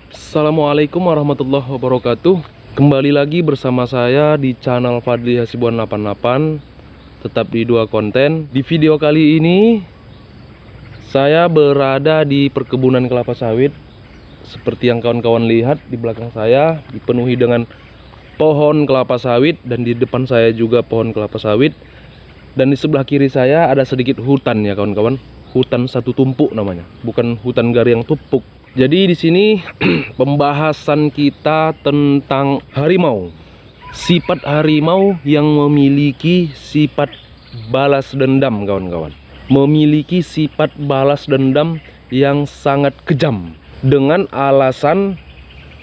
Assalamualaikum warahmatullahi wabarakatuh. Kembali lagi bersama saya di channel Fadli Hasibuan 88. Tetap di dua konten. Di video kali ini saya berada di perkebunan kelapa sawit. Seperti yang kawan-kawan lihat di belakang saya, dipenuhi dengan pohon kelapa sawit. Dan di depan saya juga pohon kelapa sawit. Dan di sebelah kiri saya ada sedikit hutan ya kawan-kawan. Hutan satu tumpuk namanya, bukan hutan gariang tumpuk. Jadi di sini pembahasan kita tentang harimau. Sifat harimau yang memiliki sifat balas dendam, kawan-kawan. Memiliki sifat balas dendam yang sangat kejam. Dengan alasan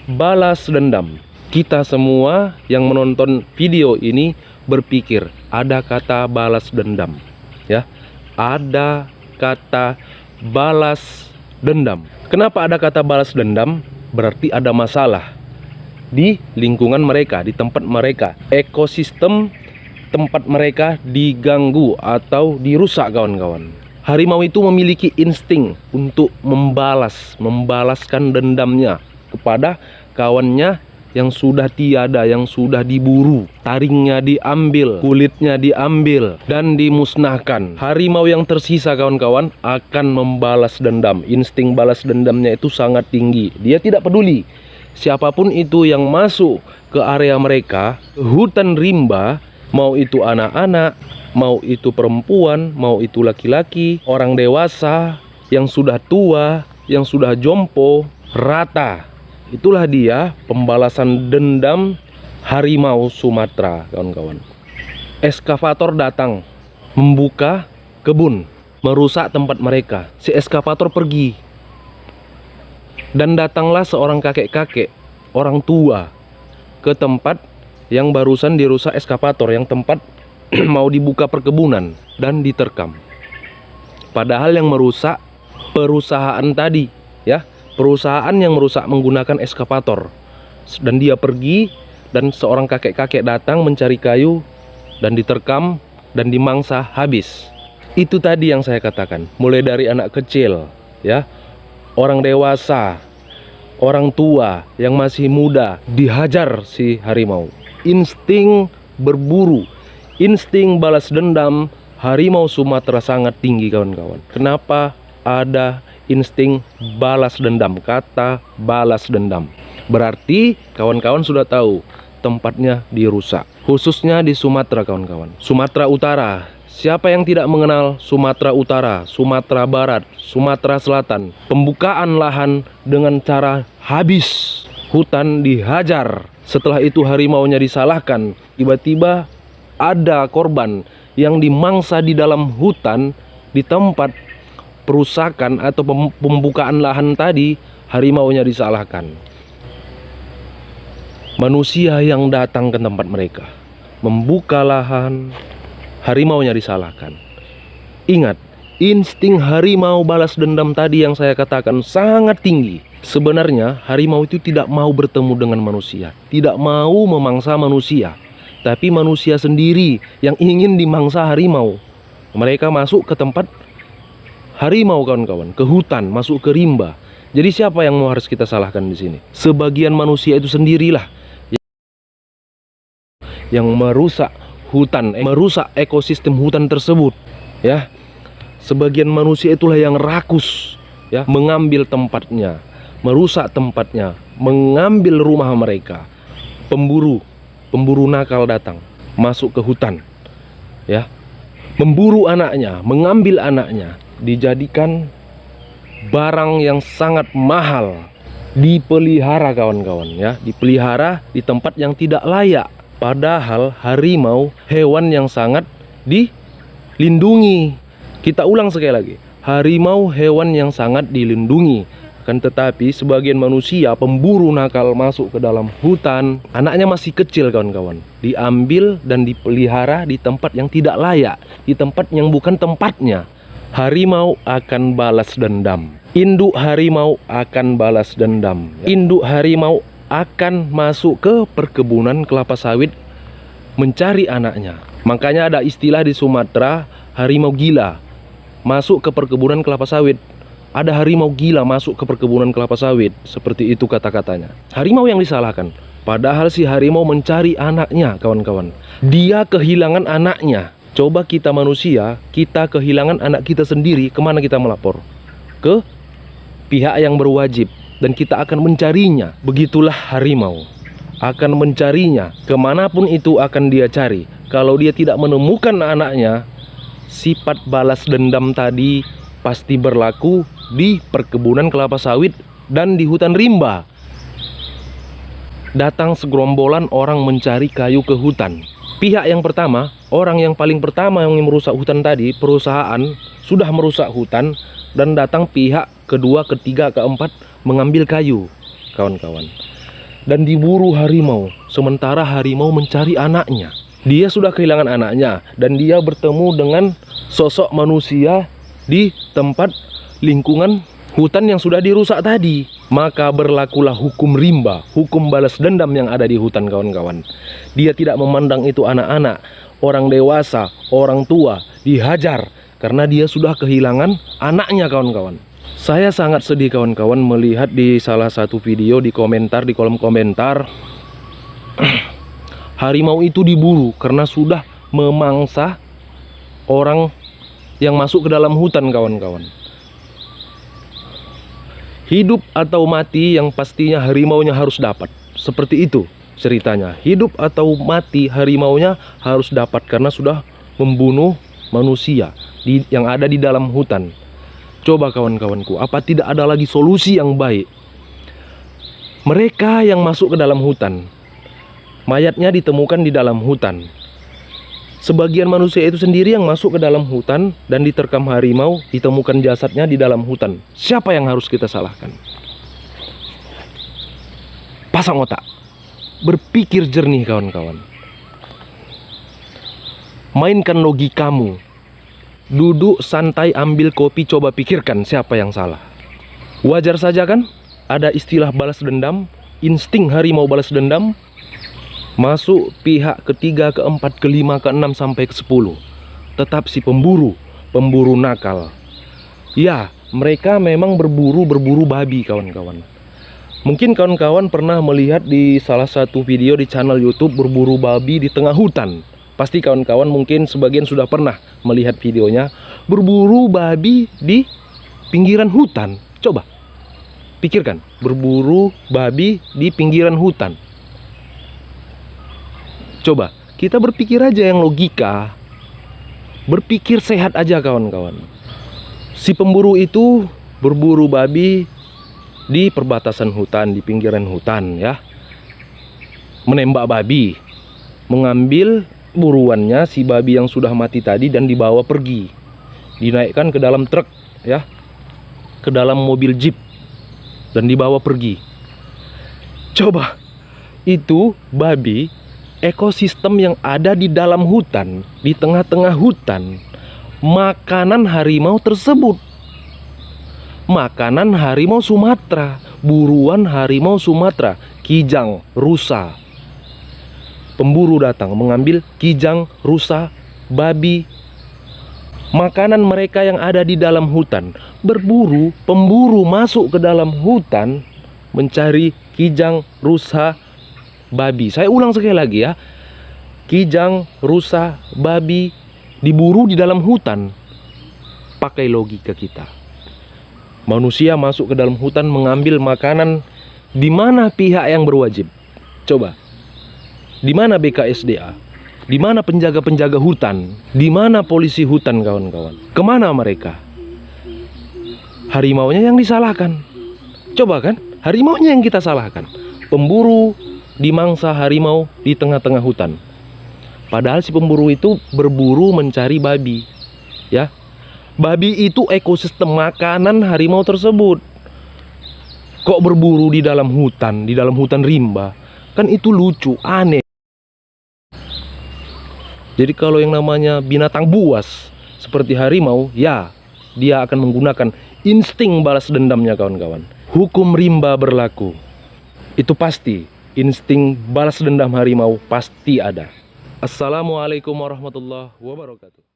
balas dendam, kita semua yang menonton video ini berpikir ada kata balas dendam, ya. Ada kata balas dendam. Kenapa ada kata balas dendam? Berarti ada masalah di lingkungan mereka, di tempat mereka. Ekosistem tempat mereka diganggu atau dirusak, kawan-kawan. Harimau itu memiliki insting untuk membalaskan dendamnya kepada kawannya yang sudah tiada, yang sudah diburu. Taringnya diambil, kulitnya diambil, dan dimusnahkan. Harimau yang tersisa, kawan-kawan, akan membalas dendam. Insting balas dendamnya itu sangat tinggi. Dia tidak peduli siapapun itu yang masuk ke area mereka, hutan rimba, mau itu anak-anak, mau itu perempuan, mau itu laki-laki, orang dewasa, yang sudah tua, yang sudah jompo, rata. Itulah dia pembalasan dendam harimau Sumatera, kawan-kawan. Eskavator datang membuka kebun, merusak tempat mereka. Si eskavator pergi, dan datanglah seorang kakek-kakek, orang tua, ke tempat yang barusan dirusak eskavator, yang tempat mau dibuka perkebunan, dan diterkam. Padahal yang merusak perusahaan tadi, ya, perusahaan yang merusak menggunakan eskavator. Dan dia pergi, dan seorang kakek-kakek datang mencari kayu, dan diterkam dan dimangsa habis. Itu tadi yang saya katakan, mulai dari anak kecil, ya, orang dewasa, orang tua yang masih muda, dihajar si harimau. Insting berburu, insting balas dendam harimau Sumatera sangat tinggi, kawan-kawan. Kenapa ada insting balas dendam? Kata balas dendam berarti kawan-kawan sudah tahu tempatnya dirusak, khususnya di Sumatera, kawan-kawan. Sumatera Utara, siapa yang tidak mengenal Sumatera Utara, Sumatera Barat, Sumatera Selatan? Pembukaan lahan dengan cara habis, hutan dihajar. Setelah itu harimaunya disalahkan. Tiba-tiba ada korban yang dimangsa di dalam hutan, di tempat perusakan atau pembukaan lahan tadi. Harimaunya disalahkan. Manusia yang datang ke tempat mereka membuka lahan, harimaunya disalahkan. Ingat, insting harimau balas dendam tadi yang saya katakan sangat tinggi. Sebenarnya harimau itu tidak mau bertemu dengan manusia, tidak mau memangsa manusia, tapi manusia sendiri yang ingin dimangsa harimau. Mereka masuk ke tempat harimau, kawan-kawan, ke hutan, masuk ke rimba. Jadi siapa yang harus kita salahkan di sini? Sebagian manusia itu sendirilah yang merusak hutan, merusak ekosistem hutan tersebut, ya. Sebagian manusia itulah yang rakus, ya, mengambil tempatnya, merusak tempatnya, mengambil rumah mereka. Pemburu nakal datang, masuk ke hutan, ya, memburu anaknya, mengambil anaknya, dijadikan barang yang sangat mahal, dipelihara, kawan-kawan, ya, dipelihara di tempat yang tidak layak. Padahal harimau hewan yang sangat dilindungi. Kita ulang sekali lagi, harimau hewan yang sangat dilindungi. Akan tetapi sebagian manusia pemburu nakal masuk ke dalam hutan, anaknya masih kecil, kawan-kawan, diambil dan dipelihara di tempat yang tidak layak, di tempat yang bukan tempatnya. Harimau akan balas dendam. Induk harimau akan balas dendam. Induk harimau akan masuk ke perkebunan kelapa sawit mencari anaknya. Makanya ada istilah di Sumatera, harimau gila masuk ke perkebunan kelapa sawit. ada harimau gila masuk ke perkebunan kelapa sawit. Seperti itu kata-katanya. Harimau yang disalahkan. Padahal si harimau mencari anaknya, kawan-kawan. Dia kehilangan anaknya. Coba kita manusia, kita kehilangan anak kita sendiri, kemana kita melapor? Ke pihak yang berwajib. Dan kita akan mencarinya. Begitulah harimau. Akan mencarinya. Kemanapun itu akan dia cari. Kalau dia tidak menemukan anaknya, sifat balas dendam tadi pasti berlaku di perkebunan kelapa sawit dan di hutan rimba. Datang segerombolan orang mencari kayu ke hutan. Pihak yang pertama, orang yang paling pertama yang merusak hutan tadi, perusahaan sudah merusak hutan, dan datang pihak kedua, ketiga, keempat mengambil kayu, kawan-kawan. Dan diburu harimau, sementara harimau mencari anaknya. Dia sudah kehilangan anaknya, dan dia bertemu dengan sosok manusia di tempat lingkungan hutan yang sudah dirusak tadi. Maka berlakulah hukum rimba, hukum balas dendam yang ada di hutan, kawan-kawan. Dia tidak memandang itu anak-anak, orang dewasa, orang tua, dihajar karena dia sudah kehilangan anaknya, kawan-kawan. Saya sangat sedih, kawan-kawan, melihat di salah satu video di komentar, di kolom komentar, harimau itu diburu karena sudah memangsa orang yang masuk ke dalam hutan, kawan-kawan. Hidup atau mati, yang pastinya harimaunya harus dapat. Seperti itu ceritanya. Hidup atau mati, harimaunya harus dapat karena sudah membunuh manusia yang ada di dalam hutan. Coba kawan-kawanku, apa tidak ada lagi solusi yang baik? Mereka yang masuk ke dalam hutan, mayatnya ditemukan di dalam hutan. Sebagian manusia itu sendiri yang masuk ke dalam hutan dan diterkam harimau, ditemukan jasadnya di dalam hutan. Siapa yang harus kita salahkan? Pasang otak, berpikir jernih, kawan-kawan. Mainkan logikamu. Duduk santai, ambil kopi, coba pikirkan siapa yang salah. Wajar saja kan? Ada istilah balas dendam, insting harimau balas dendam. Masuk pihak ketiga, keempat, kelima, keenam, sampai ke-10. Tetap si pemburu nakal. Ya, mereka memang berburu babi, kawan-kawan. Mungkin kawan-kawan pernah melihat di salah satu video di channel YouTube berburu babi di tengah hutan. Pasti kawan-kawan mungkin sebagian sudah pernah melihat videonya. Berburu babi di pinggiran hutan. Coba pikirkan, berburu babi di pinggiran hutan. Coba kita berpikir aja yang logika, berpikir sehat aja, kawan-kawan. Si pemburu itu berburu babi di perbatasan hutan, di pinggiran hutan, ya. Menembak babi, mengambil buruannya si babi yang sudah mati tadi dan dibawa pergi, dinaikkan ke dalam truk, ya, ke dalam mobil jeep dan dibawa pergi. Coba itu babi, ekosistem yang ada di dalam hutan, di tengah-tengah hutan, makanan harimau tersebut. Makanan harimau Sumatera, buruan harimau Sumatera, kijang, rusa. Pemburu datang mengambil kijang, rusa, babi. Makanan mereka yang ada di dalam hutan. Berburu, pemburu masuk ke dalam hutan mencari kijang, rusa, babi. Saya ulang sekali lagi, ya. Kijang, rusa, babi diburu di dalam hutan. Pakai logika kita. Manusia masuk ke dalam hutan mengambil makanan. Di mana pihak yang berwajib? Coba. Di mana BKSDA? Di mana penjaga-penjaga hutan? Di mana polisi hutan, kawan-kawan? Kemana mereka? Harimaunya yang disalahkan. Coba kan? Harimaunya yang kita salahkan. Pemburu dimangsa harimau di tengah-tengah hutan. Padahal si pemburu itu berburu mencari babi, ya. Babi itu ekosistem makanan harimau tersebut. Kok berburu di dalam hutan rimba? Kan itu lucu, aneh. Jadi kalau yang namanya binatang buas seperti harimau, ya, dia akan menggunakan insting balas dendamnya, kawan-kawan. Hukum rimba berlaku. Itu pasti. Insting balas dendam harimau pasti ada. Assalamualaikum warahmatullahi wabarakatuh.